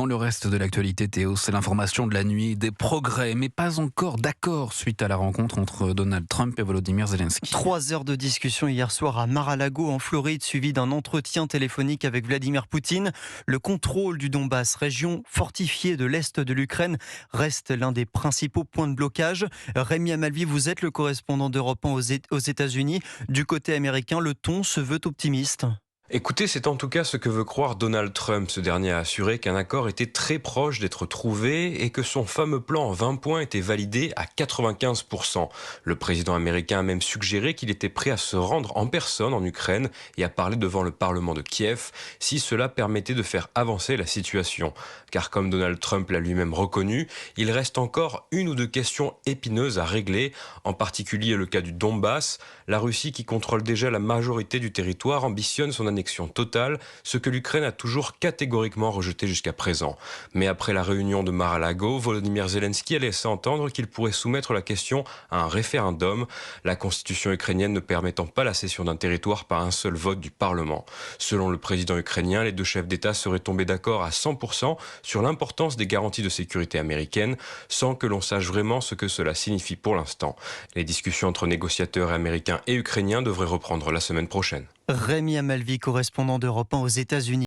le reste de l'actualité, Théo, c'est l'information de la nuit, des progrès, mais pas encore d'accord suite à la rencontre entre Donald Trump et Volodymyr Zelensky. 3 heures de discussion hier soir à Mar-a-Lago en Floride, suivi d'un entretien téléphonique avec Vladimir Poutine. Le contrôle du Donbass, région fortifiée de l'Est de l'Ukraine, reste l'un des principaux points de blocage. Rémi Amalvi, vous êtes le correspondant d'Europe 1 aux États-Unis. Du côté américain, le ton se veut optimiste. Écoutez, c'est en tout cas ce que veut croire Donald Trump. Ce dernier a assuré qu'un accord était très proche d'être trouvé et que son fameux plan en 20 points était validé à 95%. Le président américain a même suggéré qu'il était prêt à se rendre en personne en Ukraine et à parler devant le Parlement de Kiev si cela permettait de faire avancer la situation. Car comme Donald Trump l'a lui-même reconnu, il reste encore une ou deux questions épineuses à régler, en particulier le cas du Donbass. La Russie, qui contrôle déjà la majorité du territoire, ambitionne son annexion totale, ce que l'Ukraine a toujours catégoriquement rejeté jusqu'à présent. Mais après la réunion de Mar-a-Lago, Volodymyr Zelensky a laissé entendre qu'il pourrait soumettre la question à un référendum, la constitution ukrainienne ne permettant pas la cession d'un territoire par un seul vote du Parlement. Selon le président ukrainien, les deux chefs d'État seraient tombés d'accord à 100% sur l'importance des garanties de sécurité américaines, sans que l'on sache vraiment ce que cela signifie pour l'instant. Les discussions entre négociateurs américains et ukrainiens devraient reprendre la semaine prochaine. Rémi Amalvi, correspondant d'Europe 1 aux États-Unis.